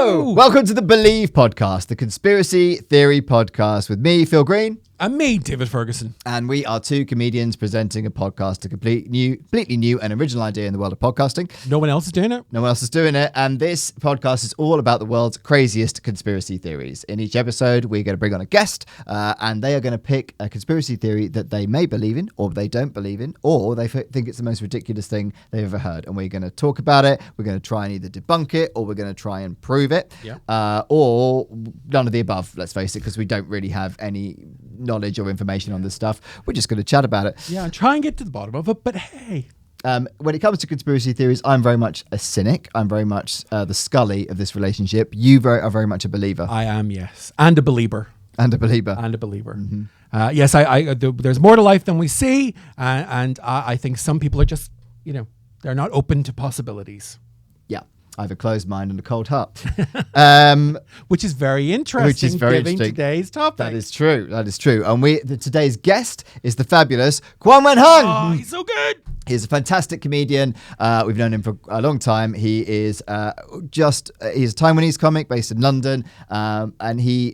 Hello! Welcome to the Believe podcast, the conspiracy theory podcast with me, Phil Green. And me, David Ferguson. And we are two comedians presenting a podcast, a completely new and original idea in the world of podcasting. No one else is doing it. No one else is doing it. And this podcast is all about the world's craziest conspiracy theories. In each episode, we're going to bring on a guest and they are going to pick a conspiracy theory that they may believe in, or they don't believe in, or they think it's the most ridiculous thing they've ever heard. And we're going to talk about it. We're going to try and either debunk it or we're going to try and prove it. Yeah. Or none of the above, let's face it, because we don't really have any knowledge or information on this stuff. We're just going to chat about it. Yeah, and try and get to the bottom of it, but hey. When it comes to conspiracy theories, I'm very much a cynic. I'm very much the Scully of this relationship. You are very much a believer. I am, yes. And a believer. And a believer. And a believer. Mm-hmm. Yes, there's more to life than we see. And I think some people are just, they're not open to possibilities. Yeah. I have a closed mind and a cold heart. Which is very interesting, given today's topic. That is true. And today's guest is the fabulous Kuan-Wen Huang. Oh, he's so good. He's a fantastic comedian. We've known him for a long time. He is he's a Taiwanese comic based in London, and he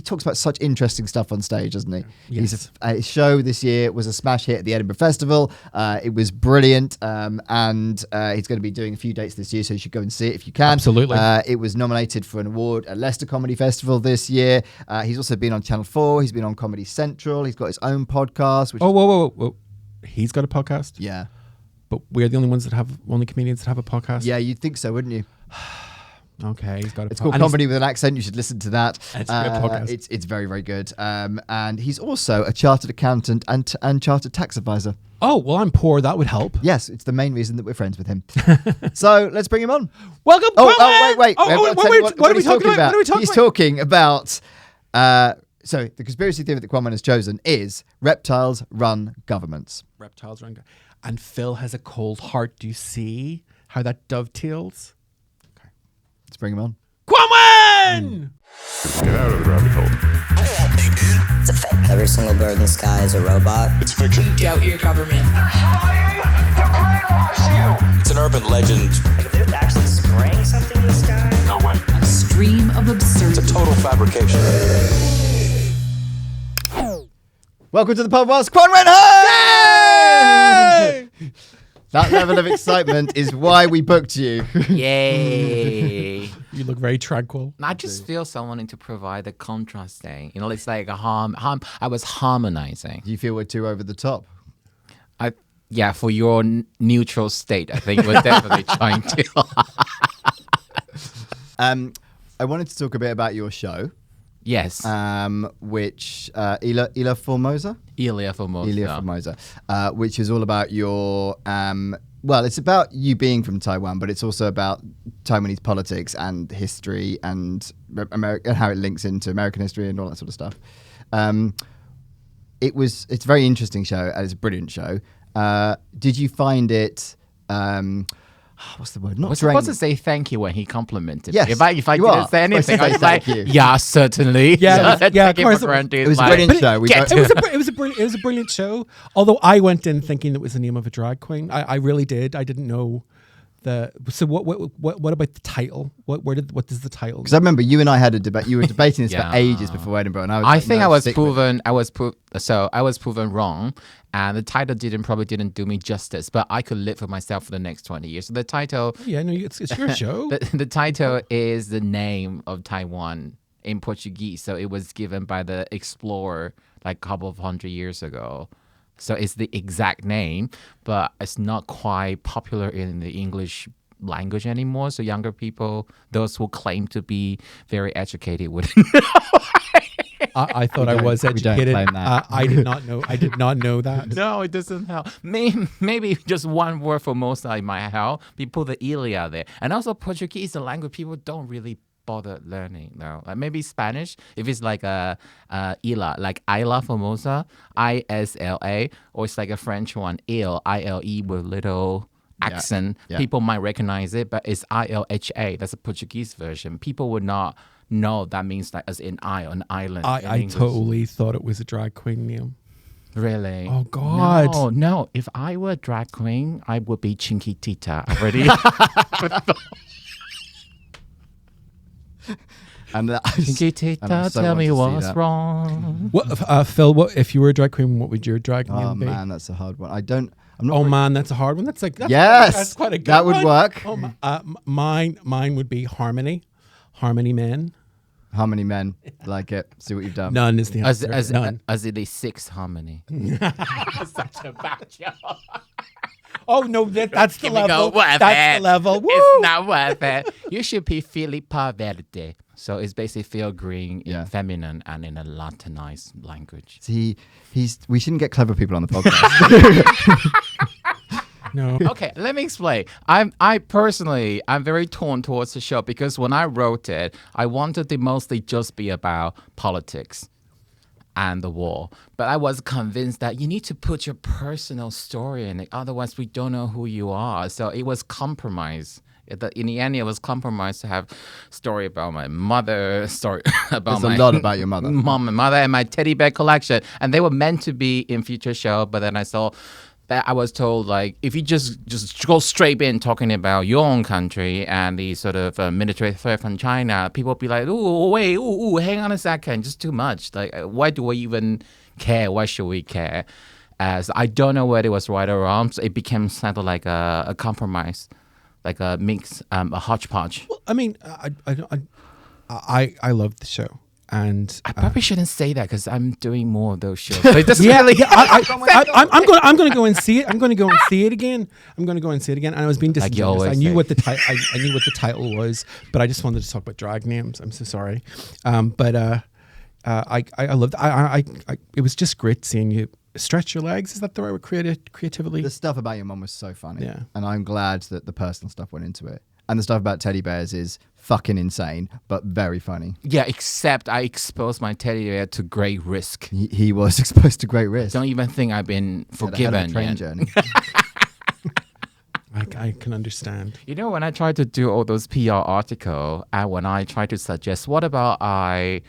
talks about such interesting stuff on stage, doesn't he? Yes. His show this year was a smash hit at the Edinburgh Festival. It was brilliant, and he's going to be doing a few dates this year, so you should go and see it if you can. Absolutely. It was nominated for an award at Leicester Comedy Festival this year. He's also been on Channel 4. He's been on Comedy Central. He's got his own podcast. Whoa. He's got a podcast? Yeah. But we're the only comedians that have a podcast? Yeah, you'd think so, wouldn't you? Okay, he's got a podcast. It's called Comedy with an Accent. You should listen to that. It's a good podcast. It's very, very good. And he's also a chartered accountant and chartered tax advisor. Oh, well, I'm poor. That would help. Yes, it's the main reason that we're friends with him. So let's bring him on. Welcome. Wait. What are we talking about? He's talking about... So the conspiracy theory that Kuan-Wen has chosen is reptiles run governments. Reptiles run governments. And Phil has a cold heart. Do you see how that dovetails? Okay. Let's bring him on. Kuan-Wen! Get out of the rabbit hole. It's a fake. Every single bird in the sky is a robot. It's fiction. Doubt your government. It's an urban legend. If they're actually spraying something in the sky. No way. A stream of absurdity. It's a total fabrication. Welcome to the podcast, Kuan-Wen Huang! That level of excitement is why we booked you. Yay. You look very tranquil. I just feel someone need to provide the contrasting. It's like I was harmonizing. Do you feel we're too over the top? Yeah, for your neutral state, I think we're definitely trying to. I wanted to talk a bit about your show. Yes. Which Ila Formosa, which is all about your it's about you being from Taiwan, but it's also about Taiwanese politics and history and America, and how it links into American history and all that sort of stuff. It's a very interesting show and it's a brilliant show. Did you find it? What's the word? I was supposed to say thank you when he complimented yes, me. If I didn't say anything, I was like, you. yeah, certainly. Yeah, of course. It was a brilliant show. It was a brilliant show. Although I went in thinking it was the name of a drag queen. I really did. I didn't know So what about the title? What does the title? Because I remember you and I had a debate. You were debating this for ages before Edinburgh, and I was proven wrong, and the title probably didn't do me justice. But I could live with myself for the next 20 years. So the title, it's your show. the title is the name of Taiwan in Portuguese. So it was given by the explorer like a couple of 100 years ago. So it's the exact name, but it's not quite popular in the English language anymore. So younger people, those who claim to be very educated, wouldn't know. I thought I was educated. I did not know. I did not know that. No, it doesn't help. Maybe just one word for most might help. People the Ilia there, and also Portuguese is a language people don't really bother learning now. Like maybe Spanish, if it's like a Ila, like Isla Formosa, ISLA, or it's like a French one, ILE with little accent. Yeah. People might recognize it, but it's ILHA. That's a Portuguese version. People would not know that means like as in an island. I totally thought it was a drag queen name. Really? Oh God! No. If I were a drag queen, I would be Chinkitita already. And Tell me what's wrong. What, Phil? What if you were a drag queen? What would your drag name Oh be? man, that's a hard one. I'm not. Oh man, that's a hard one. That's Yes, that's quite a good that would one. work. Oh, mine would be Harmony Men. How many men like it? See what you've done. None is the answer. None. As in the sixth harmony. Such a bad joke. Oh no, that's the Here we level. go, worth That's it. the level. Woo! It's not worth it. You should be Filipa Verde. So it's basically Phil Green in feminine and in a Latinized language. See, we shouldn't get clever people on the podcast. No. Okay, let me explain. I'm very torn towards the show because when I wrote it, I wanted to mostly just be about politics and the war. But I was convinced that you need to put your personal story in it, otherwise we don't know who you are. So it was compromise. In the end, it was compromise to have story about my mother, story about There's a lot about your mother. mom and mother, and my teddy bear collection. And they were meant to be in future show, but then I saw that I was told, like, if you just go straight in talking about your own country and the sort of military threat from China, people would be like, hang on a second, just too much. Like, why do we even care? Why should we care? As I don't know whether it was right or wrong, so it became sort of like a compromise, like a mix, a hodgepodge. Well, I mean, I love the show. And I probably shouldn't say that because I'm doing more of those shows. Like, this really, I'm going to go and see it. I'm going to go and see it again. And I was being Like you disingenuous. always I knew say. what the I knew what the title was, but I just wanted to talk about drag names. I'm so sorry. I loved. It was just great seeing you stretch your legs. Is that the right word? Creatively. The stuff about your mum was so funny. Yeah. And I'm glad that the personal stuff went into it. And the stuff about teddy bears is fucking insane, but very funny. yeah, except I exposed my teddy bear to great risk. He was exposed to great risk. Don't even think I've been He had a hell of a forgiven train yet. journey. I can understand. You know, when I tried to do all those PR article, and when I tried to suggest, what about I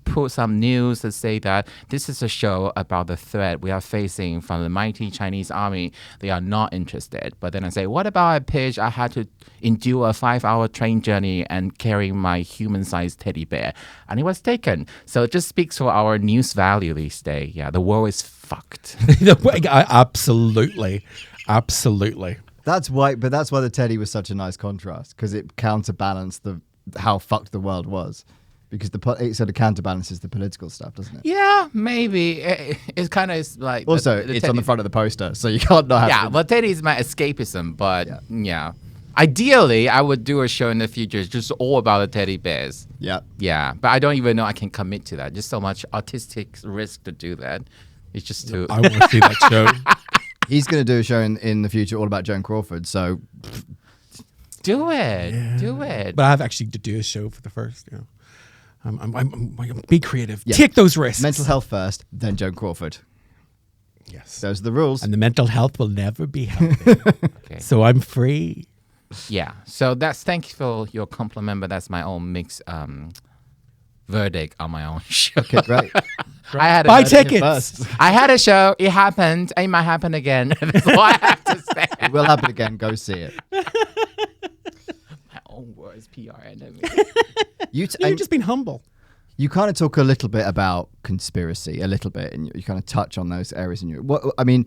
put some news to say that this is a show about the threat we are facing from the mighty Chinese army, they are not interested. But then I say, what about I pitch I had to endure a 5-hour train journey and carrying my human-sized teddy bear, and it was taken. So it just speaks for our news value these days. Yeah, the world is fucked. Absolutely. That's why the teddy was such a nice contrast, because it counterbalanced how fucked the world was. Because it sort of counterbalances the political stuff, doesn't it? Yeah, maybe. It's kind of like... Also, it's on the front of the poster, so you can't not have Yeah, it. well, teddy is my escapism, but yeah. Ideally, I would do a show in the future just all about the teddy bears. Yeah. Yeah, but I don't even know I can commit to that. Just so much artistic risk to do that. It's just too... I want to see that show. He's going to do a show in the future all about Joan Crawford, so... Do it. Do it. But I have actually to do a show for the first, you know. I'm be creative. Yeah. Take those risks. Mental health first, then Joan Crawford. Yes. Those are the rules. And the mental health will never be healthy. Okay. So I'm free. Yeah. So thank you for your compliment, but that's my own mixed verdict on my own show. Okay, great. I had Buy a, tickets. First. I had a show. It happened. It might happen again. That's all I have to say. It will happen again. Go see it. My own words, PR enemy. You've You've just been humble. You kind of talk a little bit about conspiracy, a little bit, and you kind of touch on those areas in your. What I mean,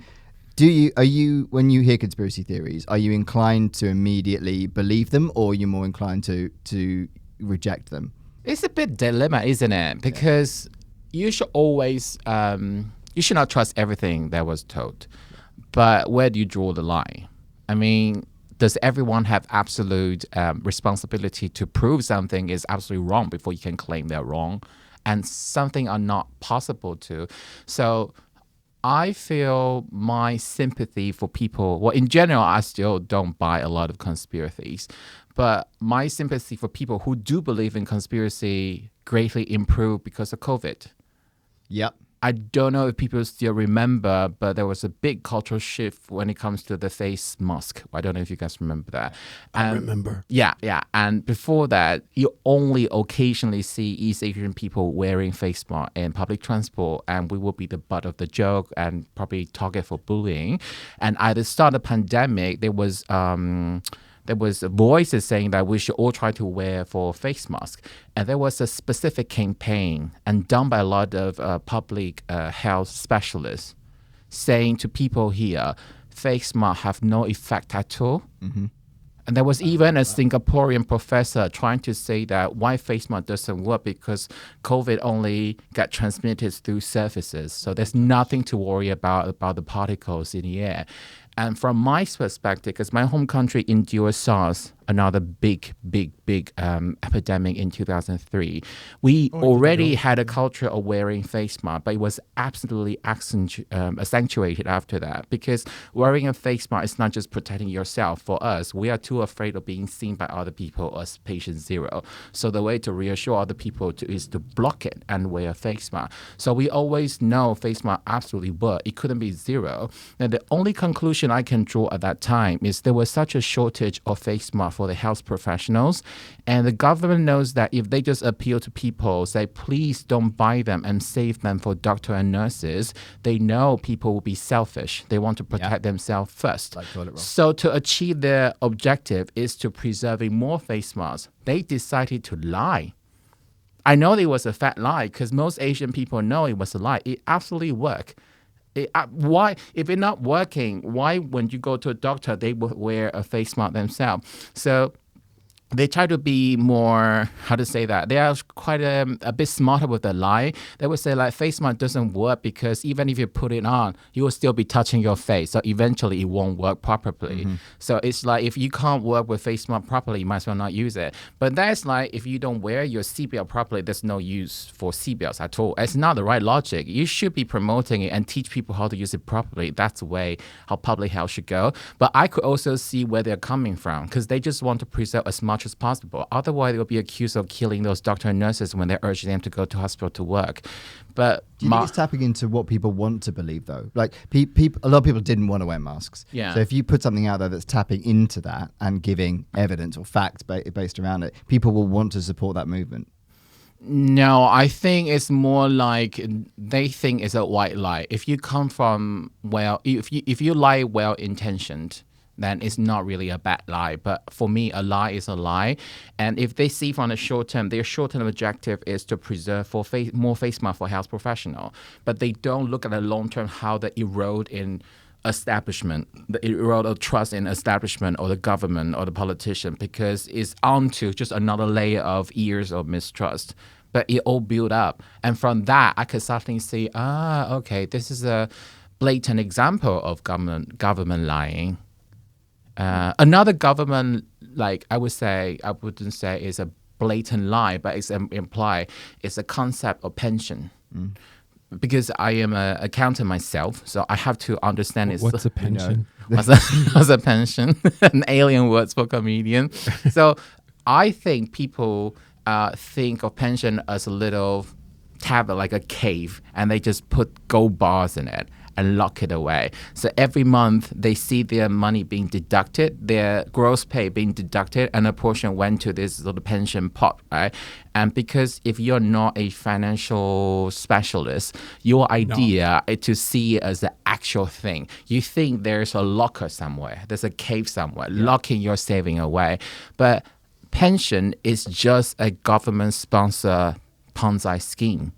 are you when you hear conspiracy theories, are you inclined to immediately believe them, or are you more inclined to reject them? It's a bit dilemma, isn't it? Because you should always, you should not trust everything that was told. But where do you draw the line? I mean, does everyone have absolute responsibility to prove something is absolutely wrong before you can claim they're wrong? And something are not possible to. So I feel my sympathy for people, well, in general, I still don't buy a lot of conspiracies. But my sympathy for people who do believe in conspiracy greatly improved because of COVID. Yep. I don't know if people still remember, but there was a big cultural shift when it comes to the face mask. I don't know if you guys remember that. I remember. Yeah. And before that, you only occasionally see East Asian people wearing face mask in public transport, and we will be the butt of the joke and probably target for bullying. And at the start of the pandemic, there was there was voices saying that we should all try to wear for face mask. And there was a specific campaign and done by a lot of public health specialists saying to people here, face masks have no effect at all. And there was even a Singaporean professor trying to say that why face mask doesn't work because COVID only got transmitted through surfaces. So there's nothing to worry about the particles in the air. And from my perspective, because my home country endured SARS, another big epidemic in 2003, we already had a culture of wearing face mask, but it was absolutely accentuated after that, because wearing a face mask is not just protecting yourself. For us, we are too afraid of being seen by other people as patient zero. So the way to reassure other people is to block it and wear a face mask. So we always know face mask absolutely work. It couldn't be zero. And the only conclusion I can draw at that time is there was such a shortage of face mask for the health professionals, and the government knows that if they just appeal to people, say please don't buy them and save them for doctor and nurses, they know people will be selfish. They want to protect themselves first. So to achieve their objective is to preserving more face masks. They decided to lie. I know it was a fat lie because most Asian people know it was a lie. It absolutely worked. Why, if it's not working, why when you go to a doctor, they would wear a face mask themselves? So they try to be more, how to say that? They are quite a bit smarter with the lie. They would say like face mask doesn't work because even if you put it on, you will still be touching your face. So eventually it won't work properly. So it's like if you can't work with face mask properly, you might as well not use it. But that's like if you don't wear your seatbelt properly, there's no use for seatbelts at all. It's not the right logic. You should be promoting it and teach people how to use it properly. That's the way how public health should go. But I could also see where they're coming from because they just want to preserve as much as possible. Otherwise, they will be accused of killing those doctors and nurses when they're urging them to go to hospital to work. But do you think it's tapping into what people want to believe, though? Like, a lot of people didn't want to wear masks. Yeah. So if you put something out there that's tapping into that and giving evidence or facts based around it, people will want to support that movement. No, I think it's more like they think it's a white lie. If you come from if you lie well intentioned, then it's not really a bad lie. But for me, a lie is a lie. And if they see from the short term, their short-term objective is to preserve more face mask for health professional. But they don't look at the long term how they erode in establishment, the erode of trust in establishment or the government or the politician, because it's onto just another layer of years of mistrust. But it all built up. And from that, I could suddenly see, okay, this is a blatant example of government lying. Another government, like I wouldn't say is a blatant lie, but it's implied. It's a concept of pension. Because I am an accountant myself, so I have to understand it's what's a pension. What's a pension? An alien word for comedian. So I think people think of pension as a little tablet, like a cave, and they just put gold bars in it and lock it away. So every month they see their money being deducted, their gross pay being deducted, and a portion went to this little pension pot, right? And because if you're not a financial specialist, your idea is to see it as the actual thing. You think there's a locker somewhere, there's a cave somewhere, locking your saving away. But pension is just a government-sponsored Ponzi scheme.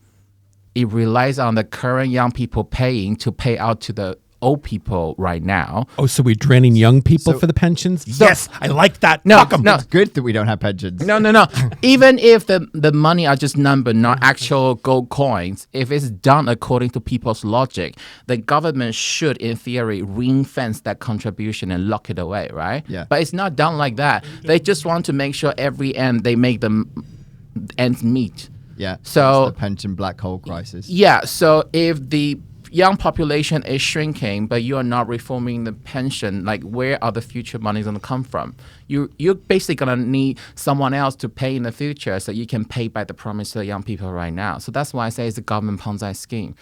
It relies on the current young people paying to pay out to the old people right now. Oh, so we're draining young people for the pensions? Yes, I like that. No, It's good that we don't have pensions. No. Even if the money are just number, not actual gold coins, if it's done according to people's logic, the government should, in theory, ring-fence that contribution and lock it away, right? Yeah. But it's not done like that. They just want to make sure every end they make them ends meet. Yeah. So it's the pension black hole crisis. Yeah. So if the young population is shrinking, but you are not reforming the pension, like where are the future money going to come from? You're basically going to need someone else to pay in the future so you can pay back the promise to the young people right now. So that's why I say it's a government Ponzi scheme.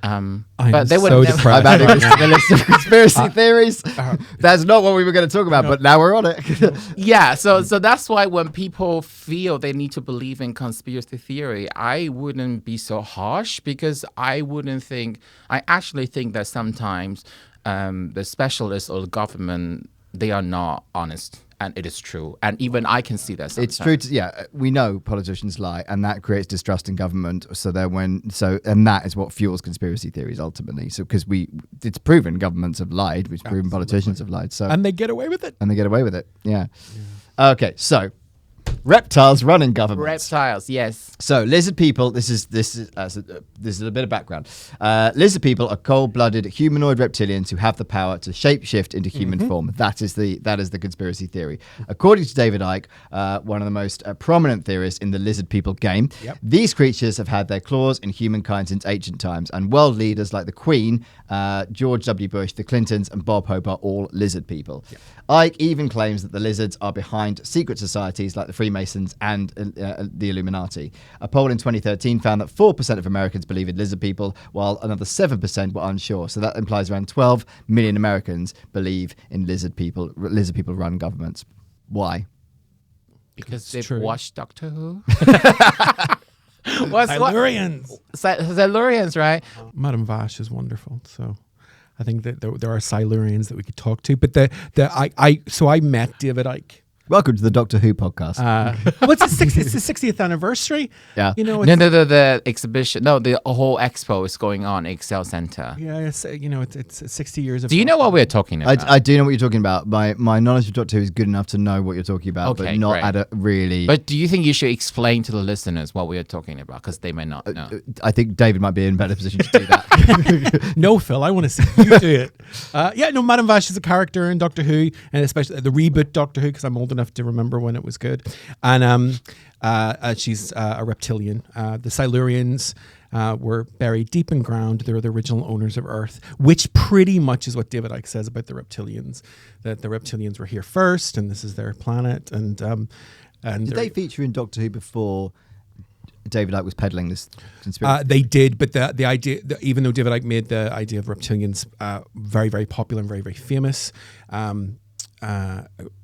But they would so never. depressed. I'm adding this to the list of conspiracy theories. That's not what we were going to talk about, but now we're on it. Yeah, so that's why when people feel they need to believe in conspiracy theory, I wouldn't be so harsh, because I actually think that sometimes the specialists or the government, they are not honest and it is true. And even I can see that sometimes. It's true. We know politicians lie, and that creates distrust in government. And that is what fuels conspiracy theories ultimately. So because it's proven governments have lied, which proven politicians have lied. So And they get away with it. Yeah. Okay, so reptiles running governments. Reptiles, yes. So lizard people. This is a bit of background. Lizard people are cold-blooded humanoid reptilians who have the power to shape-shift into human form. That is the conspiracy theory. According to David Icke, one of the most prominent theorists in the lizard people game, these creatures have had their claws in humankind since ancient times, and world leaders like the Queen, George W. Bush, the Clintons, and Bob Hope are all lizard people. Icke even claims that the lizards are behind secret societies like the Freemasons and the Illuminati. A poll in 2013 found that 4% of Americans believe in lizard people, while another 7% were unsure. So that implies around 12 million Americans believe in lizard people run governments. Why? Because they've true. watched Doctor Who. Silurians. Silurians, right? Madame Vache is wonderful. So I think that there are Silurians that we could talk to. But I met David Icke. Welcome to the Doctor Who podcast. It's the 60th anniversary. Yeah. You know, No, the exhibition. No, the whole expo is going on Excel Center. yeah, it's 60 years of. Do you know what we're talking about? I do know what you're talking about. My knowledge of Doctor Who is good enough to know what you're talking about, Okay, but not great. at a really... But do you think you should explain to the listeners what we are talking about? Because they may not know. I think David might be in a better position to do that. No, Phil, I want to see you do it. Madame Vache is a character in Doctor Who, and especially the reboot Doctor Who, because I'm old enough to remember when it was good. And she's a reptilian. The Silurians were buried deep in ground. They're the original owners of Earth, which pretty much is what David Icke says about the reptilians, that the reptilians were here first, and this is their planet. And Did they feature in Doctor Who before David Icke was peddling this conspiracy? They did, but the idea, even though David Icke made the idea of reptilians very, very popular and very, very famous,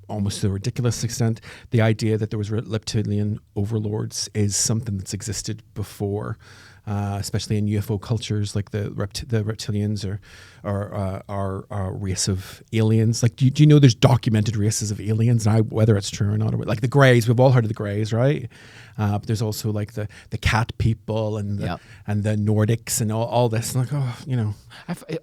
almost to a ridiculous extent, the idea that there was reptilian overlords is something that's existed before, especially in UFO cultures, like the reptilians are a race of aliens. Like, do you know there's documented races of aliens? Now, whether it's true or not, like the Greys, we've all heard of the Greys, right? But there's also like the cat people and the Nordics and all this. Like,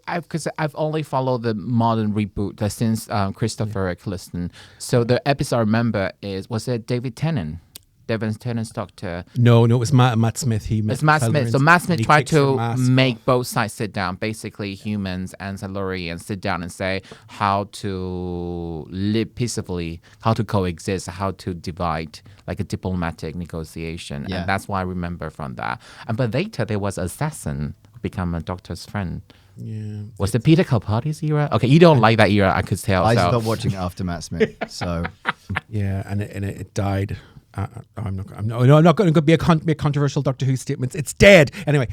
Because I've only followed the modern reboot since Christopher Eccleston. So the episode I remember was it David Tennant? David Tennant's Doctor. No, it was Matt Smith. It's Matt Smith. So Matt Smith tried to make both sides sit down, basically humans and Silurians sit down and say how to live peacefully, how to coexist, how to divide, like a diplomatic negotiation. Yeah. And that's why I remember from that. But later there was Assassin become a Doctor's friend. Yeah. Was it Peter Capaldi's era? Okay, you don't like that era, I could tell. I so. stopped watching it after Matt Smith, so... Yeah, and it died. I'm not going to be a controversial Doctor Who statements. It's dead anyway.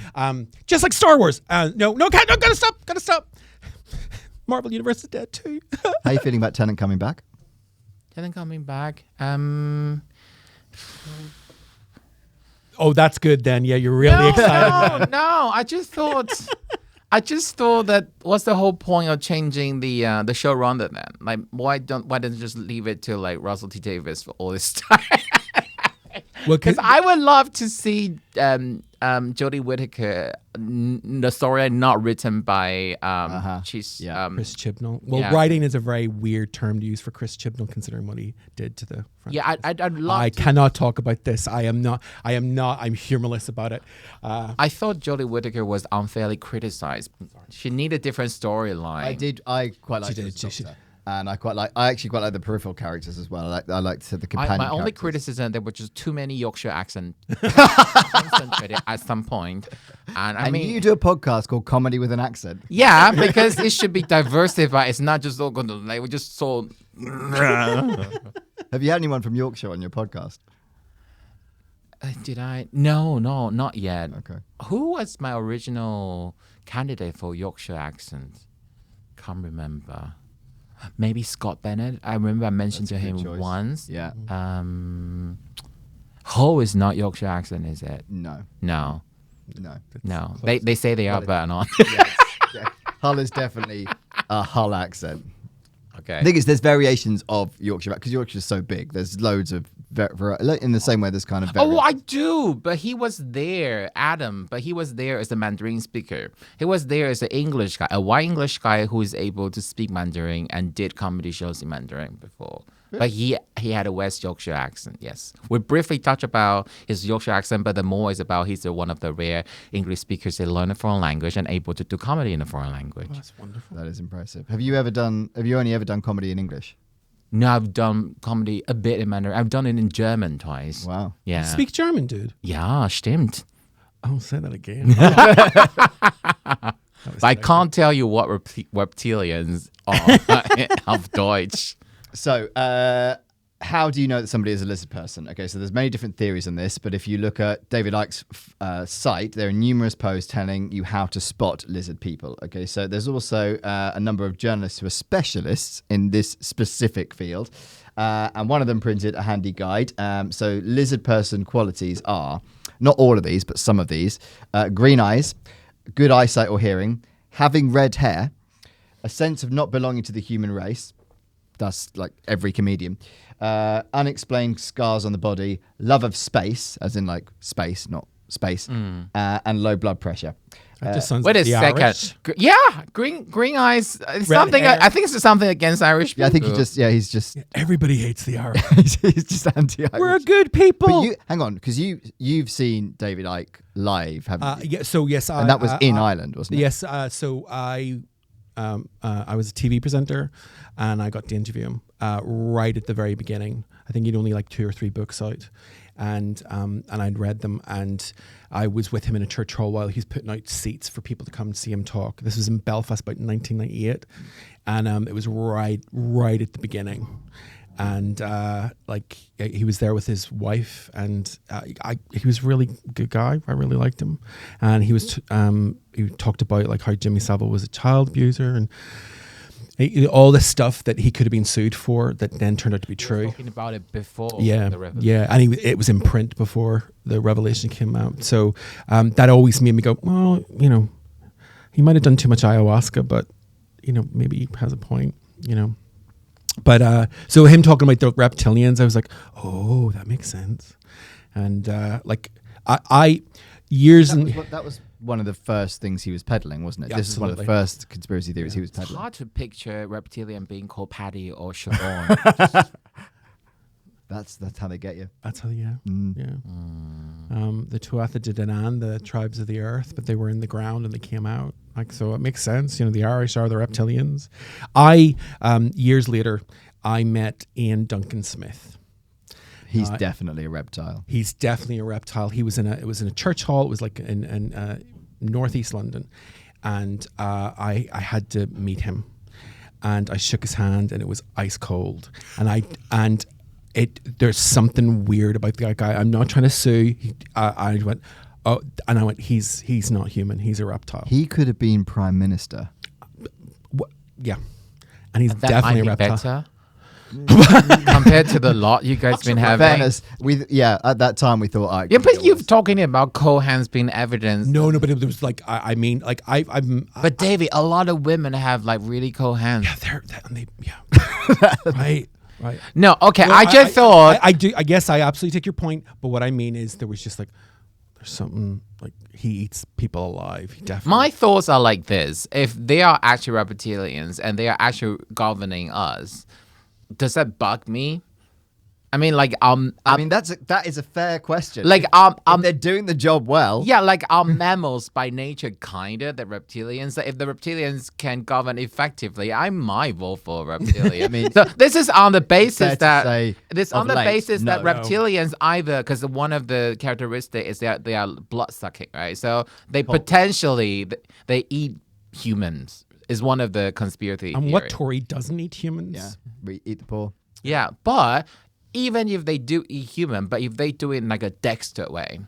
Just like Star Wars. Gotta stop. Marvel Universe is dead too. How are you feeling about Tennant coming back? Tennant coming back. Oh, that's good then. Yeah, you're really excited. No. I just thought that what's the whole point of changing the showrunner then? Like, why don't you just leave it to like Russell T Davies for all this time? Well, Because I would love to see Jodie Whittaker, the story not written by Chris Chibnall. Well, Yeah. writing is a very weird term to use for Chris Chibnall, considering what he did to the. Front. Yeah, I'd love. I cannot talk about this. I am not. I'm humorless about it. I thought Jodie Whittaker was unfairly criticized. She needed a different storyline. I quite liked She it did, as she- Doctor. And I actually quite like the peripheral characters as well. I liked the companion My only characters. criticism, there were just too many Yorkshire accents concentrated at some point. And I And mean, you do a podcast called Comedy with an Accent. yeah, because it should be diversified. It's not just all going to, like, we just so. Have you had anyone from Yorkshire on your podcast? Did I? No, not yet. Okay. Who was my original candidate for Yorkshire accent? Can't remember. Maybe Scott Bennett. I remember I mentioned That's to a good him choice. once. Yeah. Ho is not Yorkshire accent, is it? No. No. They say they are, but not. Yes. Yeah. Hull is definitely a Hull accent. Okay. The thing is, there's variations of Yorkshire because Yorkshire's so big. There's loads of in the same way. There's kind of Oh, I do. But he was there, Adam. But he was there as a Mandarin speaker. He was there as an English guy, a white English guy who is able to speak Mandarin and did comedy shows in Mandarin before. But he had a West Yorkshire accent, yes. We briefly touch about his Yorkshire accent, but the more is about he's one of the rare English speakers that learn a foreign language and able to do comedy in a foreign language. That's wonderful. That is impressive. Have you only ever done comedy in English? No, I've done comedy a bit in Mandarin. I've done it in German twice. Wow. Yeah. You speak German, dude? Ja, stimmt. Oh, say that again. But I can't tell you what reptilians are of Deutsch. So, how do you know that somebody is a lizard person? Okay, so there's many different theories on this, but if you look at David Icke's site, there are numerous posts telling you how to spot lizard people. Okay, so there's also a number of journalists who are specialists in this specific field, and one of them printed a handy guide. So lizard person qualities are, not all of these, but some of these, green eyes, good eyesight or hearing, having red hair, a sense of not belonging to the human race. That's like every comedian. Unexplained scars on the body, love of space, as in like space, not space, and low blood pressure. That just sounds Wait like a the second. Irish. Green eyes. It's something. hair. I think it's something against Irish people. Yeah, I think he's just Everybody hates the Irish. he's just anti-Irish. We're good people. But you, hang on, because you've seen David Icke live, haven't you? Yeah. So yes, And that was in Ireland, wasn't it? Yes. So I was a TV presenter, and I got to interview him right at the very beginning. I think he'd only like 2 or 3 books out, and I'd read them, and I was with him in a church hall while he's putting out seats for people to come and see him talk. This was in Belfast about 1998, and it was right at the beginning. And like he was there with his wife, and he was a really good guy. I really liked him, and he was he talked about like how Jimmy Savile was a child abuser and all this stuff that he could have been sued for that then turned out to be true. Talking about it before. Yeah, the revolution. yeah, and it was in print before the revelation came out. So that always made me go, well, you know, he might have done too much ayahuasca, but you know, maybe he has a point, you know. But so him talking about the reptilians, I was like, oh, that makes sense. And like I years That was one of the first things he was peddling, wasn't it? Yeah, This is one of the absolutely. first conspiracy theories he was It's peddling. hard to picture reptilian being called Paddy or Siobhan. That's how they get you. That's how, yeah. The Tuatha De Danann, the tribes of the earth, but they were in the ground and they came out. Like, so it makes sense. You know, the Irish are the reptilians. Years later, I met Ian Duncan Smith. He's definitely a reptile. He's definitely a reptile. It was in a church hall. It was like in northeast London, and I had to meet him, and I shook his hand, and it was ice cold, and there's something weird about that guy. I'm not trying to sue. I went, oh, and I went, he's not human. He's a reptile. He could have been prime minister. Yeah, and he's That definitely a might be reptile. better. Compared to the lot you guys been having. Fairness, at that time we thought, Yeah, but you're talking about cold hands being evidence. No, but it was like I mean, like I'm. But Davey, a lot of women have like really cold hands. Yeah, right. Right. No, okay. No, I just thought. I do. I guess I absolutely take your point. But what I mean is, there was just like, there's something like he eats people alive. He definitely. My thoughts are like this: if they are actually reptilians and they are actually governing us, does that bug me? I mean, like that is a fair question. like if they're doing the job well. yeah, like are mammals by nature kinda the reptilians? Like, if the reptilians can govern effectively, I might vote for a reptilian. I mean, so this is on the fair basis to that say of late, no. reptilians either, because one of the characteristics is that they are blood sucking, right? So they potentially they eat humans is one of the conspiracy And what theory. Tory doesn't eat humans? Yeah, we eat the poor. Yeah, but even if they do eat human, but if they do it in like a Dexter way,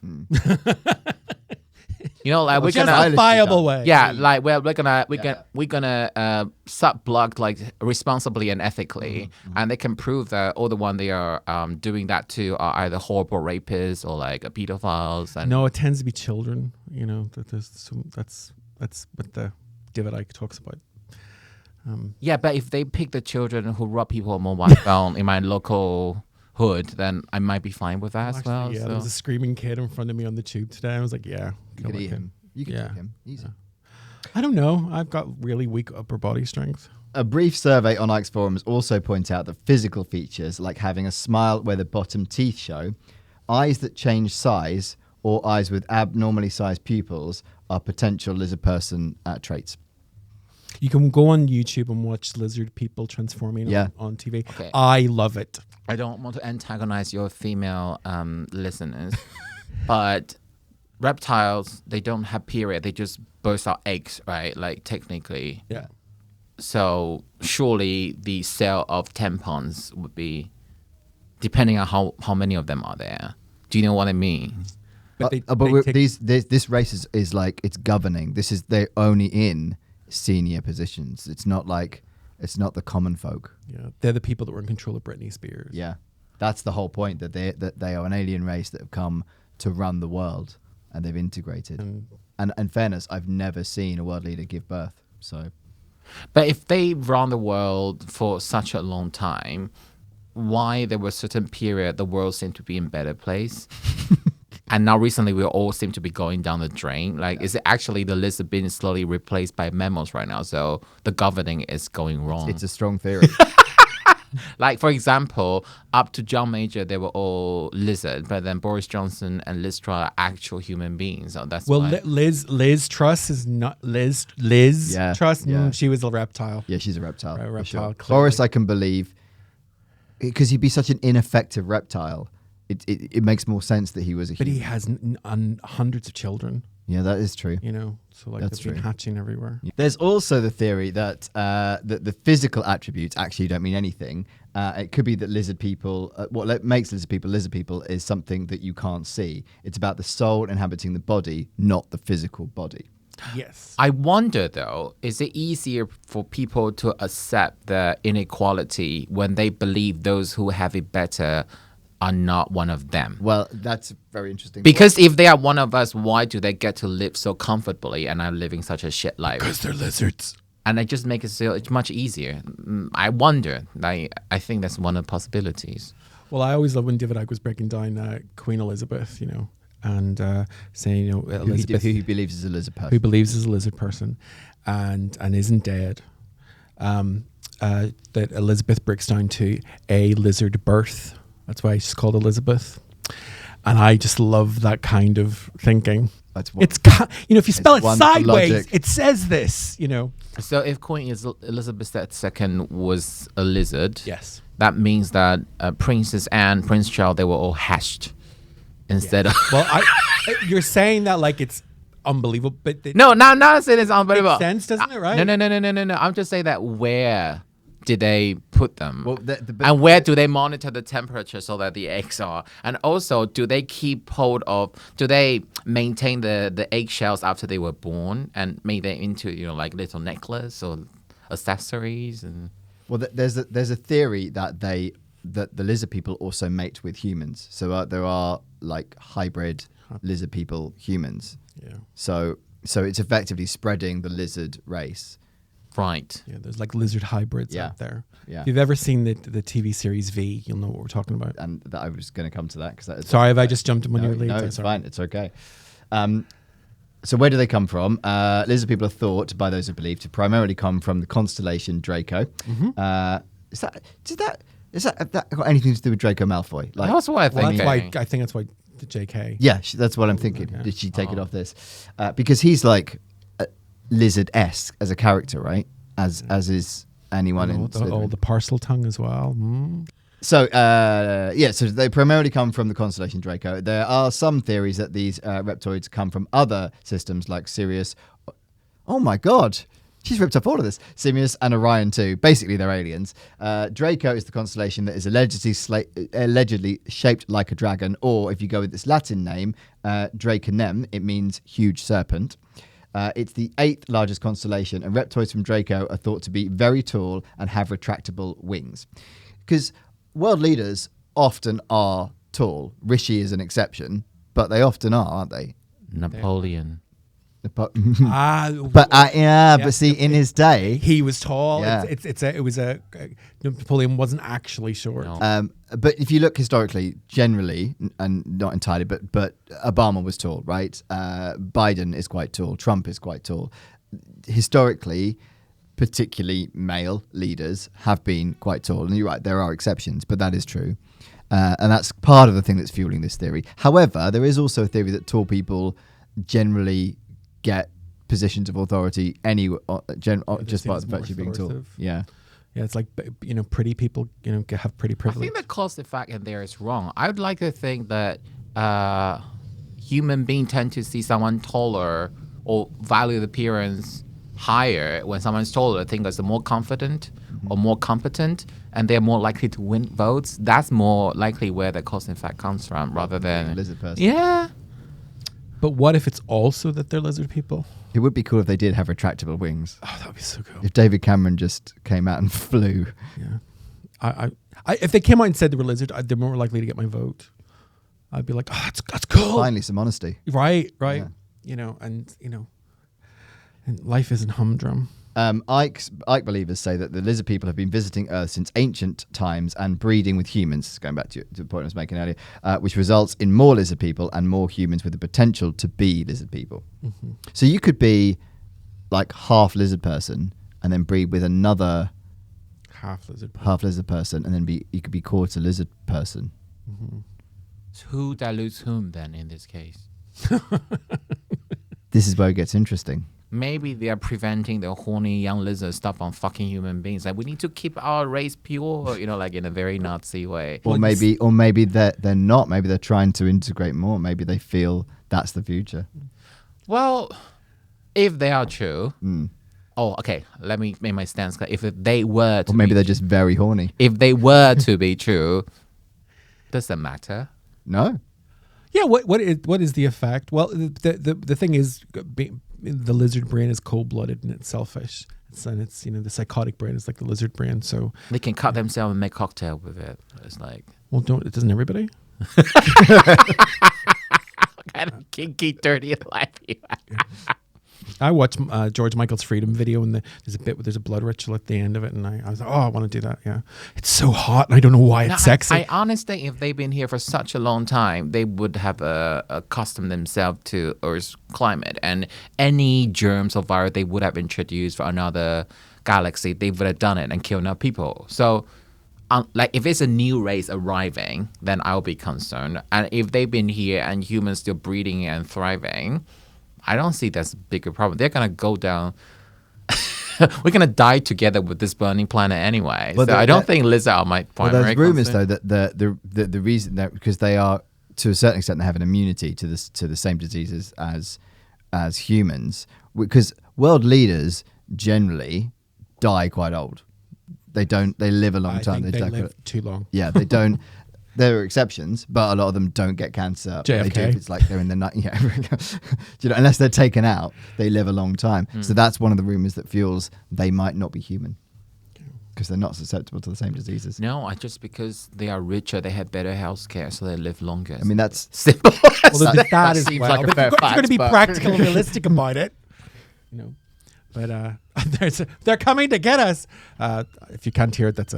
you know, like we're Just gonna a viable way. yeah, like we're gonna suck blood like responsibly and ethically, and they can prove that all the one they are doing that to are either horrible rapists or like pedophiles. And No, it tends to be children. You know, that's what the David Icke talks about. Yeah, but if they pick the children who rob people on mobile phone in my local hood, then I might be fine with that as Actually, well. yeah, so. there was a screaming kid in front of me on the tube today. I was like, yeah, You kill could that eat kid. him. You could Yeah. eat him. Easy. I don't know. I've got really weak upper body strength. A brief survey on Ike's forums also point out that physical features like having a smile where the bottom teeth show, eyes that change size, or eyes with abnormally sized pupils are potential lizard person traits. You can go on YouTube and watch lizard people transforming on TV. Okay. I love it. I don't want to antagonize your female listeners, but reptiles, they don't have period. They just burst out eggs, right? Like technically. Yeah. So surely the sale of tampons would be depending on how many of them are there. Do you know what I mean? But This race is like it's governing. They're only in senior positions. It's not the common folk. Yeah, they're the people that were in control of Britney Spears. Yeah, that's the whole point, that they are an alien race that have come to run the world, and they've integrated. And in fairness, I've never seen a world leader give birth. So, But if they run the world for such a long time, why there was a certain period the world seemed to be in better place? And now recently we all seem to be going down the drain. Like, is it actually the lizard being slowly replaced by mammals right now? So the governing is going wrong. it's a strong theory. Like, for example, up to John Major, they were all lizard, but then Boris Johnson and Liz Truss are actual human beings. So that's why. Liz Truss is not Liz Yeah, Truss. yeah. She was a reptile. Yeah, she's a reptile. Right, for reptile, sure. clearly. Boris, I can believe, because he'd be such an ineffective reptile. It makes more sense that he was a But human. he has hundreds of children. Yeah, that is true. You know, so like That's they've been true. hatching everywhere. There's also the theory that that the physical attributes actually don't mean anything. It could be that lizard people, what makes lizard people is something that you can't see. It's about the soul inhabiting the body, not the physical body. Yes. I wonder, though, is it easier for people to accept the inequality when they believe those who have it better are not one of them? Well, that's very interesting. Because if they are one of us, why do they get to live so comfortably and are living such a shit life? Because they're lizards. And they just make it so it's much easier. I wonder. I think that's one of the possibilities. Well, I always love when David Icke was breaking down Queen Elizabeth, you know, and saying, you know, Elizabeth, who he believes is a lizard person. who believes is a lizard person and isn't dead. That Elizabeth breaks down to a lizard birth. That's why she's called Elizabeth. And I just love that kind of thinking. That's It's, you know, if you spell it wonderful sideways, logic. it says this, you know. So if Queen Elizabeth II was a lizard, Yes. that means that Princess Anne, Prince Charles, they were all hatched instead of... Well, you're saying that like it's unbelievable, but No, not saying it's unbelievable. makes sense, doesn't it, right? No. I'm just saying that where did they put them? Well, and where do they monitor the temperature so that the eggs are? And also, do they do they maintain the eggshells after they were born and make them into, you know, like little necklace or accessories? And Well, there's a theory that the lizard people also mate with humans. So there are like hybrid lizard people humans. Yeah. So it's effectively spreading the lizard race. right. Yeah, there's like lizard hybrids Yeah. out there. Yeah. If you've ever seen the TV series V, you'll know what we're talking about. And that I was going to come to that because that is. Sorry if I just jumped in when you were late. No, I'm it's sorry. fine. It's okay. So where do they come from? Lizard people are thought by those who believe to primarily come from the constellation Draco. Is that got anything to do with Draco Malfoy? Like, That's what I Well, think. that's why I think that's why the JK. yeah, that's what I'm thinking. Yeah. Did she take it off this? Because he's like lizard-esque as a character, right? As is anyone in all Slytherin. the parcel tongue as well. Mm. So, so they primarily come from the constellation Draco. There are some theories that these reptoids come from other systems like Sirius. Oh my God. She's ripped up all of this. Sirius and Orion too. Basically, they're aliens. Draco is the constellation that is allegedly shaped like a dragon, or if you go with its Latin name, Draconem, it means huge serpent. It's the 8th largest constellation, and reptoids from Draco are thought to be very tall and have retractable wings. Because world leaders often are tall. Rishi is an exception, but they often are, aren't they? Napoleon. But Yeah, but see, in his day, he was tall. Yeah. It was a Napoleon wasn't actually short. No. but if you look historically, generally, and not entirely, but Obama was tall, right? Biden is quite tall. Trump is quite tall. Historically, particularly male leaders have been quite tall. And you're right, there are exceptions, but that is true. And that's part of the thing that's fueling this theory. However, there is also a theory that tall people generally get positions of authority just by the virtue of being tall. authoritative. Yeah. Yeah, it's like, pretty people, have pretty I privilege. think the cause effect in there is wrong. I would like to think that human beings tend to see someone taller or value the appearance higher when someone's taller. I think that's more confident or more competent, and they're more likely to win votes. That's more likely where the cause effect comes from, rather than a lizard person. Yeah. But what if it's also that they're lizard people? It would be cool if they did have retractable wings. Oh, that would be so cool. If David Cameron just came out and flew. Yeah. If they came out and said they were lizard, they're more likely to get my vote. I'd be like, oh, that's cool. Finally, some honesty. Right. Yeah. And life isn't humdrum. Ike believers say that the lizard people have been visiting Earth since ancient times and breeding with humans, going back to the point I was making earlier, which results in more lizard people and more humans with the potential to be lizard people. Mm-hmm. So you could be like half lizard person and then breed with another Half lizard person and then you could be quarter lizard person. Mm-hmm. So who dilutes whom then in this case? This is where it gets interesting. Maybe they are preventing the horny young lizard stuff on fucking human beings. Like, we need to keep our race pure, like in a very Nazi way. Or maybe they're not. Maybe they're trying to integrate more. Maybe they feel that's the future. Well, if they are true, okay, let me make my stance clear. If they were to Or maybe be they're just very horny. if they were to be true, does that matter? No. Yeah, what is the effect? Well, the thing is, the lizard brain is cold-blooded and it's selfish. It's the psychotic brain is like the lizard brain. So They can cut themselves and make cocktail with it. It's like doesn't everybody? kind of kinky, dirty life. I watched George Michael's Freedom video, and there's a bit where there's a blood ritual at the end of it, and I was like, oh, I want to do that. Yeah, it's so hot, and I don't know why it's sexy. I honestly, if they've been here for such a long time, they would have accustomed themselves to Earth's climate, and any germs or virus they would have introduced for another galaxy, they would have done it and killed enough people. So, like, if it's a new race arriving, then I'll be concerned. And if they've been here and humans still breeding and thriving, I don't see that's a bigger problem. They're gonna go down. We're gonna die together with this burning planet anyway. Well, so I don't think lizards are my primary. There's rumors concern. though that the reason that because they are to a certain extent they have an immunity to the same diseases as humans, because world leaders generally die quite old. They live a long time. I think they live too long. Yeah, they don't. There are exceptions, but a lot of them don't get cancer. JFK. They do. It's like they're in the night. Yeah, unless they're taken out, they live a long time. So that's one of the rumors that fuels they might not be human because they're not susceptible to the same diseases. No, just because they are richer, they have better health care, so they live longer. I mean, that's simple. Well, there's that as seems well. like a But fair you're going to fact, be but- practical and realistic about it. But they're coming to get us. If you can't hear it, that's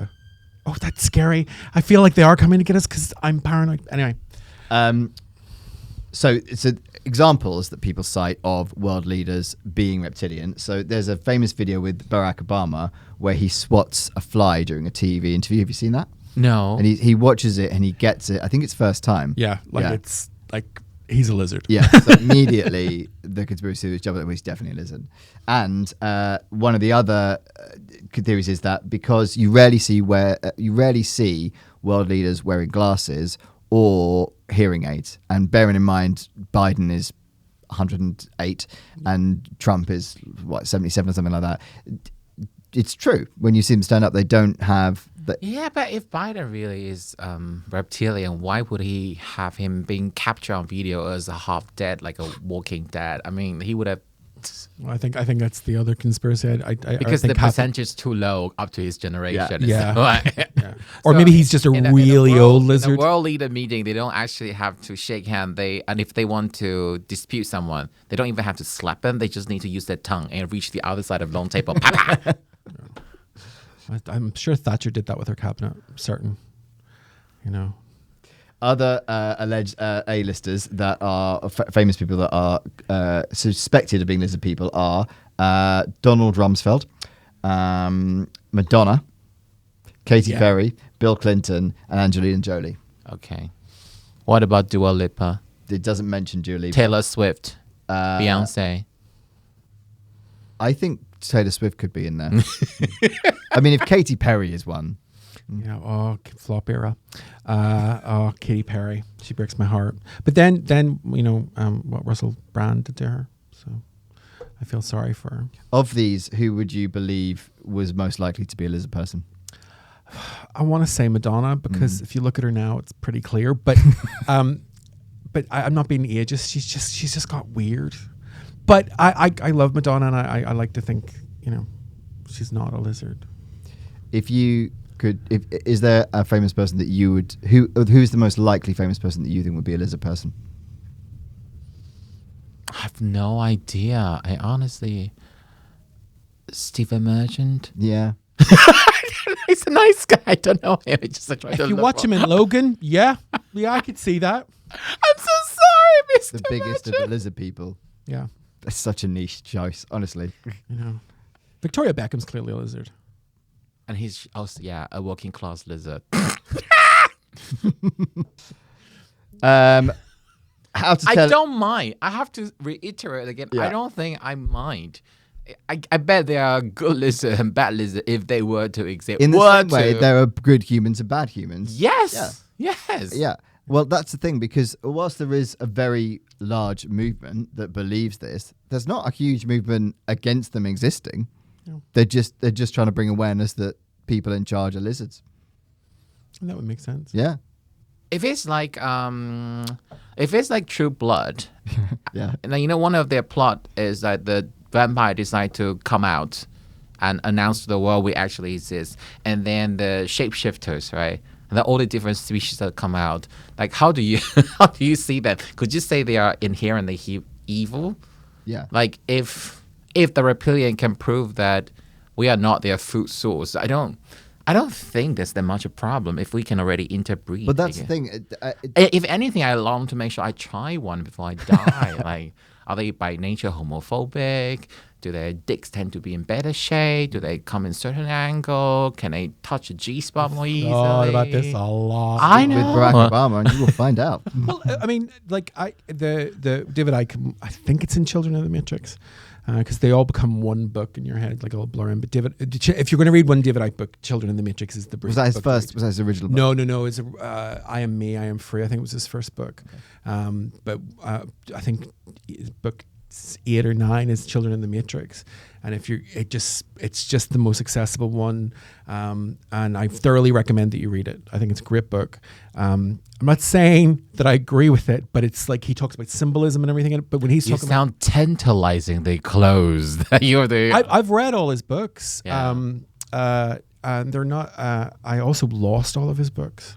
scary. I feel like they are coming to get us because I'm paranoid. Anyway. So it's examples that people cite of world leaders being reptilian. So there's a famous video with Barack Obama where he swats a fly during a TV interview. Have you seen that? No. And he watches it and he gets it. I think it's first time. Yeah, it's like he's a lizard. Yeah, so immediately the conspiracy theories jump that he's definitely a lizard. And one of the other theories is that because you rarely see world leaders wearing glasses or hearing aids, and bearing in mind Biden is 108 and Trump is 77 or something like that. It's true when you see them stand up, they don't have. Yeah, but if Biden really is reptilian, why would he have him being captured on video as a half dead, like a walking dead? I mean, he would have Well, I think that's the other conspiracy. Because the percentage is too low up to his generation. Yeah. Yeah. Or maybe he's just a really old lizard. In a world leader meeting, they don't actually have to shake hands. And if they want to dispute someone, they don't even have to slap them. They just need to use their tongue and reach the other side of the long table. I'm sure Thatcher did that with her cabinet. I'm certain. Other alleged A-listers that are famous people that are suspected of being lizard people are Donald Rumsfeld, Madonna, Katy Perry, Bill Clinton, and Angelina Jolie. Okay. What about Dua Lipa? It doesn't mention Dua Lipa. Taylor Swift, Beyonce. I think Taylor Swift could be in there. I mean, if Katy Perry is one. Yeah, flop era. Katy Perry. She breaks my heart. But then what Russell Brand did to her. So I feel sorry for her. Of these, who would you believe was most likely to be a lizard person? I want to say Madonna because if you look at her now, it's pretty clear. But I'm not being ageist. She's just got weird. But I love Madonna, and I like to think she's not a lizard. If you could, is there a famous person that you would who's the most likely famous person that you think would be a lizard person? I have no idea. I honestly, Stephen Merchant. Yeah. He's a nice guy. I don't know him. If you watch him in Logan, yeah, I could see that. I'm so sorry, Mr. The biggest of the lizard people. Yeah, That's such a niche choice, honestly. Victoria Beckham's clearly a lizard. And he's also, a working class lizard. How to tell? I don't mind. I have to reiterate again. Yeah. I don't think I mind. I bet there are good lizard and bad lizard if they were to exist. In the same way, there are good humans and bad humans. Yes. Yes. Yeah. Well, that's the thing, because whilst there is a very large movement that believes this, there's not a huge movement against them existing. No. They're just trying to bring awareness that people in charge are lizards. That would make sense. Yeah. If it's like True Blood, Yeah. And one of their plot is that the vampire decide to come out and announce to the world we actually exist, and then the shapeshifters, right? And all the different species that come out. Like, how do you see them? Could you say they are inherently evil? Yeah. Like, if the reptilian can prove that we are not their food source, I don't think there's that much a problem if we can already interbreed. But that's the thing. If anything, I long to make sure I try one before I die. Like, are they by nature homophobic? Do their dicks tend to be in better shape? Do they come in certain angle? Can they touch a G-spot more easily? Thought about this a lot. I know. With Barack Obama, and you will find out. Well, I mean, like the David Icke, I think it's in Children of the Matrix, because they all become one book in your head, like a little blur in. But if you're going to read one David Icke book, Children of the Matrix is the Was that his first? Was that his original book? No. It's I Am Me, I Am Free. I think it was his first book. Okay. But I think book 8 or 9 is Children of the Matrix, and it's just the most accessible one, and I thoroughly recommend that you read it. I think it's a great book. I'm not saying that I agree with it, but it's like he talks about symbolism and everything in it. But when he's you talking sound tantalizingly closed. You're the. I've read all his books, Yeah. and they're not. I also lost all of his books.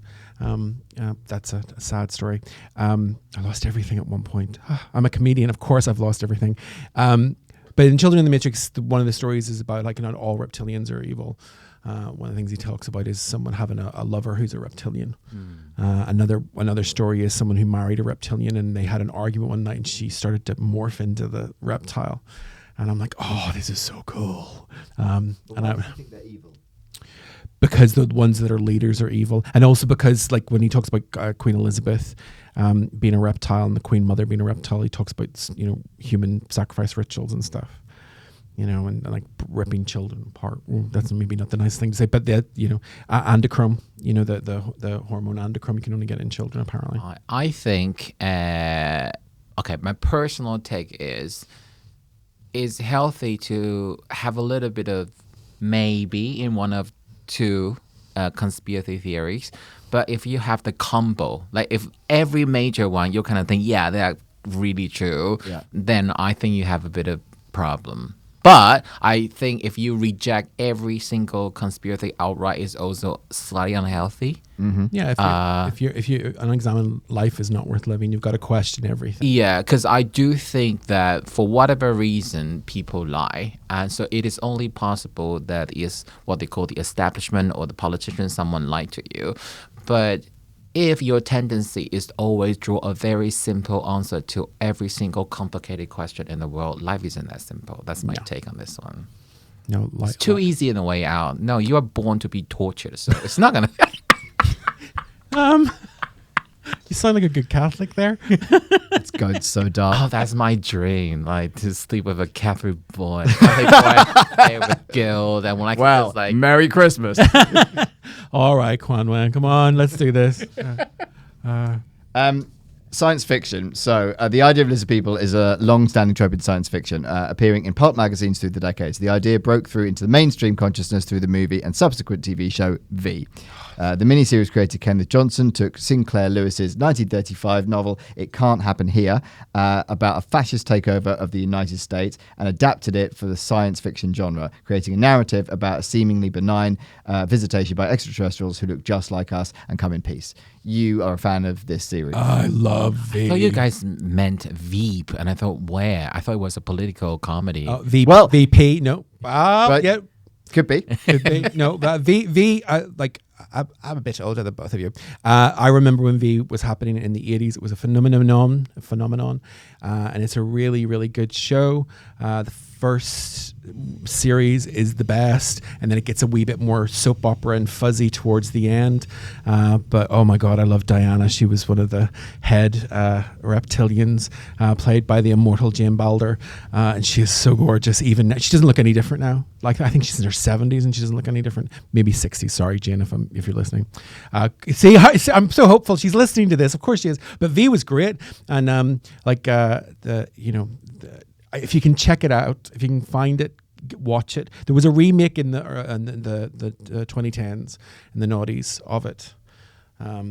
That's a sad story. I lost everything at one point. I'm a comedian, of course I've lost everything. But in Children of the Matrix, one of the stories is about like not all reptilians are evil. One of the things he talks about is someone having a lover who's a reptilian. Another story is someone who married a reptilian, and they had an argument one night, and she started to morph into the reptile. And I'm like, oh, this is so cool. Why do you think they're evil? Because the ones that are leaders are evil, and also because, like, when he talks about Queen Elizabeth being a reptile and the Queen Mother being a reptile, he talks about human sacrifice rituals and stuff, and like ripping children apart. That's maybe not the nice thing to say, but that androchrome, the hormone androchrome, you can only get in children apparently. I think. My personal take is healthy to have a little bit of maybe in one of 2 conspiracy theories, but if you have the combo, like if every major one you kind of think, yeah, they are really true, then I think you have a bit of problem. But I think if you reject every single conspiracy outright, is also slightly unhealthy. Yeah, if you unexamined life is not worth living, you've got to question everything. Yeah, because I do think that for whatever reason, people lie. And so it is only possible that is what they call the establishment or the politicians, someone lied to you. But if your tendency is to always draw a very simple answer to every single complicated question in the world, life isn't that simple. That's my take on this one. No, It's too easy in a way out. No, you are born to be tortured, so it's not going to... You sound like a good Catholic there. It's going so dark. Oh, that's my dream, like to sleep with a Catholic boy. Catholic boy with guild, and when I can just like... Merry Christmas. All right, Kuan-Wen, come on, let's do this. Science fiction. So the idea of lizard people is a long-standing trope in science fiction, appearing in pulp magazines through the decades. The idea broke through into the mainstream consciousness through the movie and subsequent TV show V. The miniseries creator Kenneth Johnson took Sinclair Lewis's 1935 novel It Can't Happen Here about a fascist takeover of the United States and adapted it for the science fiction genre, creating a narrative about a seemingly benign visitation by extraterrestrials who look just like us and come in peace. You are a fan of this series. I love V. I thought you guys meant Veep, and I thought, where? I thought it was a political comedy. VP, no. But- Yeah. Could be. Could be. No, I'm a bit older than both of you. I remember when V was happening in the 80s. It was a phenomenon, and it's a really, really good show. The first series is the best, and then it gets a wee bit more soap opera and fuzzy towards the end. But oh my God, I love Diana. She was one of the head reptilians, played by the immortal Jane Balder, and she is so gorgeous. Even now. She doesn't look any different now. Like I think she's in her 70s, and she doesn't look any different. Maybe 60s. Sorry, Jane, if you're listening. See, I'm so hopeful she's listening to this. Of course she is. But V was great, and if you can check it out, if you can find it, watch it. There was a remake in the 2010s, in the noughties of it. A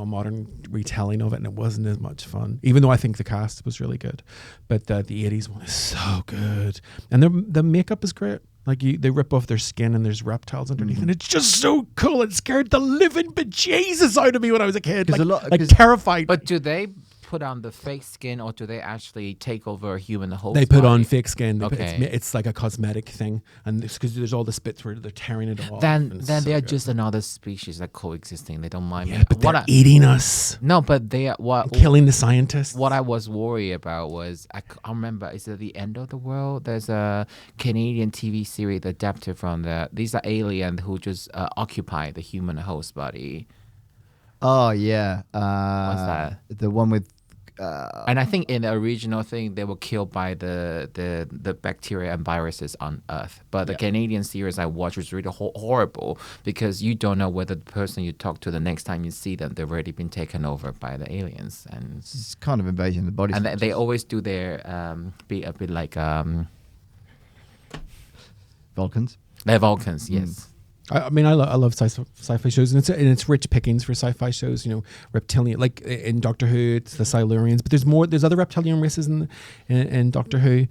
modern retelling of it, and it wasn't as much fun. Even though I think the cast was really good, but the 80s one is so good, and the makeup is great. Like they rip off their skin and there's reptiles underneath, and it's just so cool. It scared the living bejesus out of me when I was a kid. Like terrified. But do they put on the fake skin, or do they actually take over a human whole They put body? on fake skin. Okay. It's like a cosmetic thing, and because there's all the bits where they're tearing it off. Then so they are good. just another species that coexisting. They don't mind. Yeah, but they're eating us. No, but they are Killing the scientists. What I was worried about was I remember, is it The End of the World? There's a Canadian TV series adapted from that. These are aliens who just occupy the human host body. Oh yeah. What's that? The one with. And I think in the original thing, they were killed by the bacteria and viruses on Earth. But the Canadian series I watched was really horrible, because you don't know whether the person you talk to the next time you see them, they've already been taken over by the aliens. And It's kind of invasion of the body. and they always do their be a bit like Vulcans. they're Vulcans, yes. I mean, I love sci-fi shows, and it's rich pickings for sci-fi shows. Reptilian, like in Doctor Who, it's the Silurians, but there's other reptilian races in Doctor Who.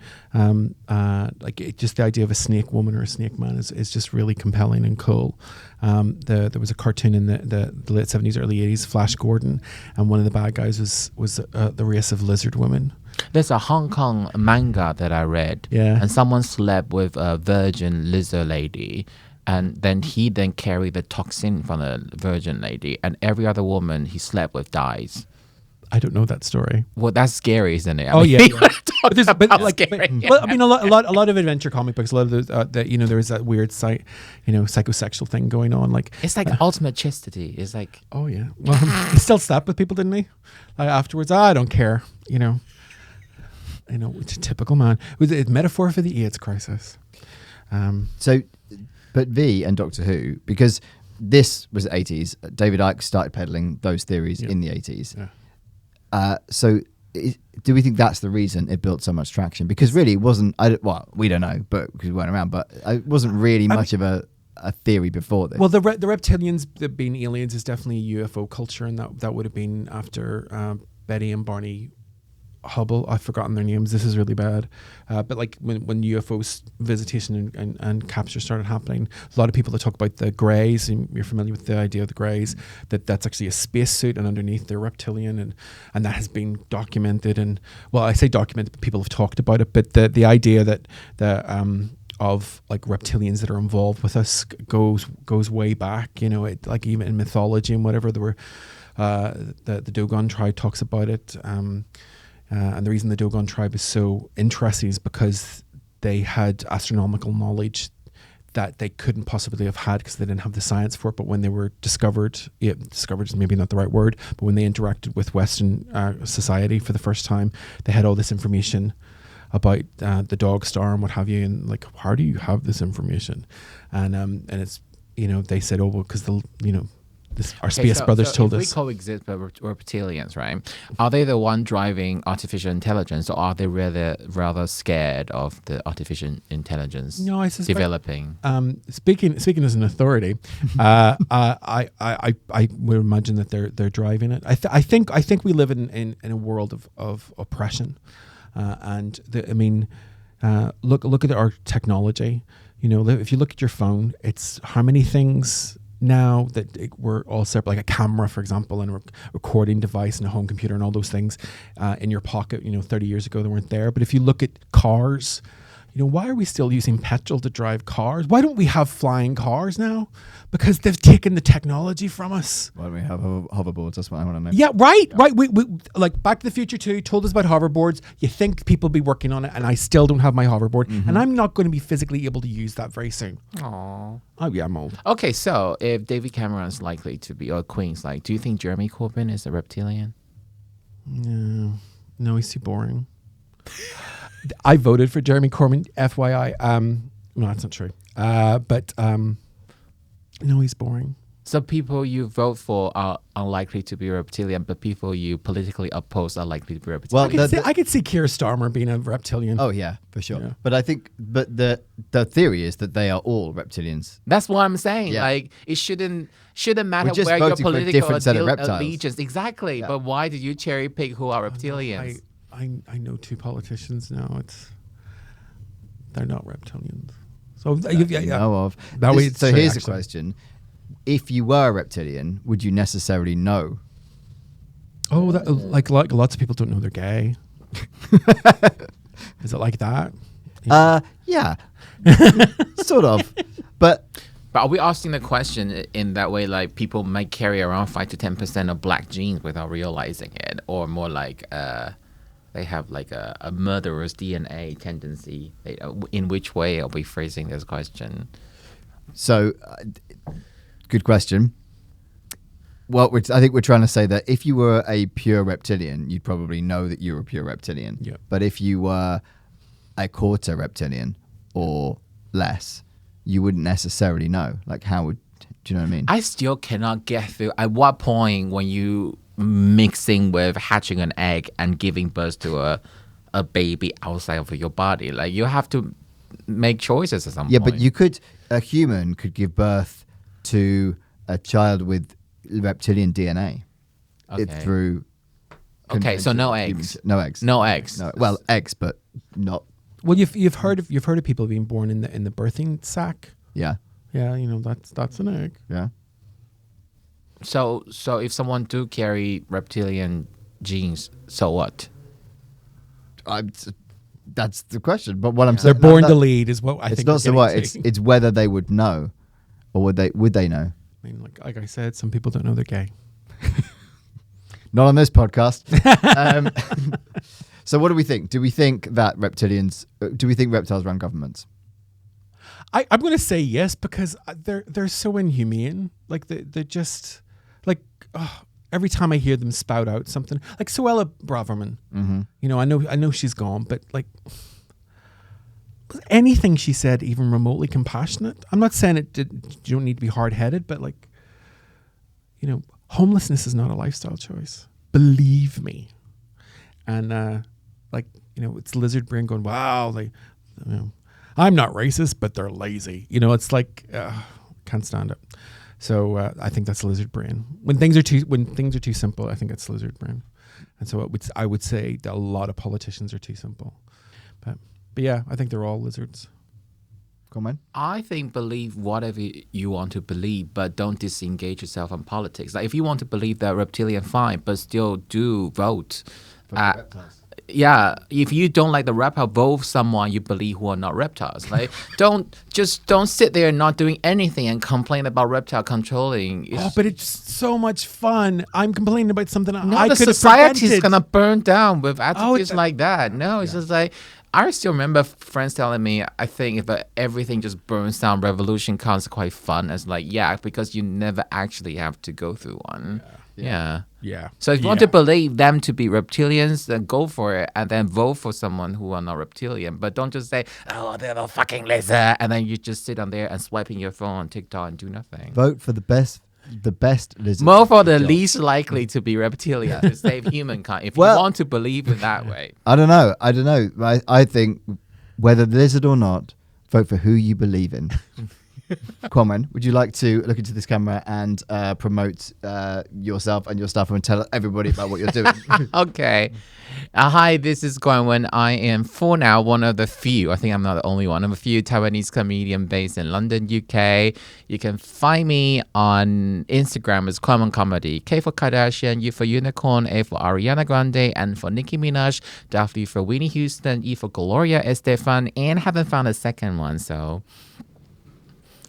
Just the idea of a snake woman or a snake man is just really compelling and cool. There was a cartoon in the late 70s, early 80s, Flash Gordon, and one of the bad guys was the race of lizard women. There's a Hong Kong manga that I read, and someone slept with a virgin lizard lady. And then he carried the toxin from the virgin lady, and every other woman he slept with dies. I don't know that story. Well, that's scary, isn't it? Yeah. But Well, I mean, a lot of adventure comic books. A lot of those, there is that weird psychosexual thing going on. Like it's like ultimate chastity. It's like, oh yeah. Well, he still slept with people, didn't he? Afterwards, I don't care. It's a typical man. It was a metaphor for the AIDS crisis. But V and Doctor Who, because this was the 80s, David Icke started peddling those theories in the 80s. Yeah. Do we think that's the reason it built so much traction? Because really, it wasn't. We don't know, but because we weren't around. But it wasn't really much of a theory before this. Well, the reptilians being aliens is definitely a UFO culture, and that would have been after Betty and Barney Hubble. I've forgotten their names. This is really bad. But like when UFO visitation and capture started happening, a lot of people that talk about the greys, and you're familiar with the idea of the greys, that's actually a spacesuit, and underneath they're reptilian, and that has been documented. And well, I say documented, but people have talked about it. But the idea that of like reptilians that are involved with us goes way back. You know, it like even in mythology and whatever, there were the Dogon tribe talks about it. And the reason the Dogon tribe is so interesting is because they had astronomical knowledge that they couldn't possibly have had because they didn't have the science for it. But when they were discovered is maybe not the right word, but when they interacted with Western society for the first time, they had all this information about the dog star and what have you. And like, how do you have this information? And it's, you know, they said, oh, well, because our space brothers told us. If we coexist with reptilians, right? Are they the one driving artificial intelligence, or are they rather scared of the artificial intelligence developing? Speaking as an authority, I would imagine that they're driving it. I think we live in a world of oppression, and look at our technology. You know, if you look at your phone, it's how many things now that we're all separate, like a camera, for example, and a recording device and a home computer and all those things in your pocket. You know, 30 years ago they weren't there. But if you look at cars, you know, why are we still using petrol to drive cars? Why don't we have flying cars now? Because they've taken the technology from us. Why don't we have hoverboards? That's what I want to know. Yeah, right. We like Back to the Future 2 told us about hoverboards. You think people be working on it, and I still don't have my hoverboard, and I'm not going to be physically able to use that very soon. Aww. Oh yeah, I'm old. Okay, so if David Cameron's likely to be, or Queen's like, do you think Jeremy Corbyn is a reptilian? No, he's too boring. I voted for Jeremy Corbyn, FYI. No, that's not true. But no, he's boring. So people you vote for are unlikely to be reptilian, but people you politically oppose are likely to be reptilian. Well, I could see Keir Starmer being a reptilian. Oh yeah, for sure. Yeah. But I think, the theory is that they are all reptilians. That's what I'm saying. Yeah. Like, it shouldn't matter We're just where your voting for a political different set of reptiles. allegiance. Exactly. Yeah. But why did you cherry pick who are reptilians? I know two politicians now. They're not reptilians. So you know of. That way. So here's a question: if you were a reptilian, would you necessarily know? Oh, like lots of people don't know they're gay. Is it like that? Yeah, sort of. But are we asking the question in that way, like people might carry around 5 to 10% of black genes without realizing it, or more like they have like a murderer's DNA tendency? In which way are we phrasing this question? So, good question. Well, I think we're trying to say that if you were a pure reptilian, you'd probably know that you're a pure reptilian. Yeah. But if you were a quarter reptilian or less, you wouldn't necessarily know. Like, do you know what I mean? I still cannot get through at what point when you mixing with hatching an egg and giving birth to a baby outside of your body. Like, you have to make choices at some point. Yeah, but a human could give birth to a child with reptilian DNA. Okay. Through. Okay, so no eggs. No eggs. No eggs. No, well, eggs, but not. Well, you've heard of people being born in the birthing sac. Yeah. Yeah, you know that's an egg. Yeah. So if someone do carry reptilian genes, so what? That's the question. But what I'm They're saying, born to lead is what I think. It's not so what. to. It's whether they would know, or would they know? I mean, like I said, some people don't know they're gay. Not on this podcast. So what do we think? Do we think that reptilians? Do we think reptiles run governments? I'm going to say yes, because they're so inhumane. Like they're just like every time I hear them spout out something, like Suella Braverman. Mm-hmm. You know, I know she's gone, but like, was anything she said even remotely compassionate? I'm not saying you don't need to be hard headed, but like, you know, homelessness is not a lifestyle choice. Believe me. And like, you know, it's lizard brain going, wow, I'm not racist, but they're lazy. You know, it's like can't stand it. So I think that's lizard brain. When things are too simple, I think it's lizard brain. And so I would say that a lot of politicians are too simple. But yeah, I think they're all lizards. Come on. I think believe whatever you want to believe, but don't disengage yourself from politics. Like if you want to believe that reptilian, fine, but still do vote. Yeah, if you don't like the reptile, vote someone you believe who are not reptiles. Like don't sit there not doing anything and complain about reptile controlling. But it's so much fun. I'm complaining about something No, I the could have society is prevented. gonna burn down with attitudes like that. No, it's just like I still remember friends telling me, I think if everything just burns down, revolution comes quite fun. It's like, yeah, because you never actually have to go through one. Yeah. So if you want to believe them to be reptilians, then go for it and then vote for someone who are not reptilian. But don't just say, oh, they're the fucking lizard. And then you just sit on there and swiping your phone on TikTok and do nothing. Vote for the best lizard. More for the least likely to be reptilian to save humankind. If you want to believe it that way. I don't know. I think whether lizard or not, vote for who you believe in. Kuan-Wen, would you like to look into this camera and promote yourself and your stuff and tell everybody about what you're doing? Okay. Hi, this is Kuan-Wen. I am for now one of the few, I think I'm not the only one, of a few Taiwanese comedian based in London, UK. You can find me on Instagram as Kuan-Wen Comedy. K for Kardashian, U for Unicorn, A for Ariana Grande, N for Nicki Minaj, W for Whitney Houston, E for Gloria Estefan, and haven't found a second one, so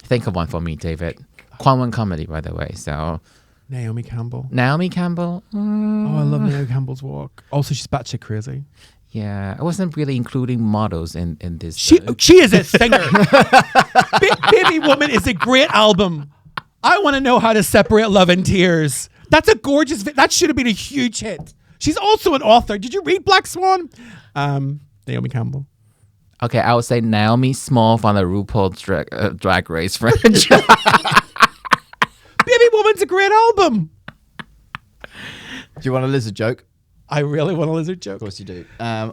think of one for me, David. Kuan-Wen Comedy, by the way, so... Naomi Campbell. Naomi Campbell? Oh, I love Naomi Campbell's walk. Also, she's batshit crazy. Yeah, I wasn't really including models in this. She is a singer. Baby Woman is a great album. I want to know how to separate love and tears. That's a gorgeous... that should have been a huge hit. She's also an author. Did you read Black Swan? Naomi Campbell. Okay, I would say Naomi Small from the RuPaul Drag Race franchise. Baby Woman's a great album. Do you want a lizard joke? I really want a lizard joke. Of course you do.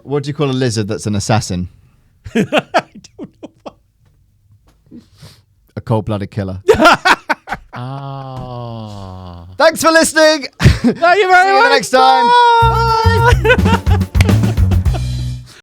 What do you call a lizard that's an assassin? I don't know what. A cold-blooded killer. Oh. Thanks for listening. Thank you very much. See you next time. Bye.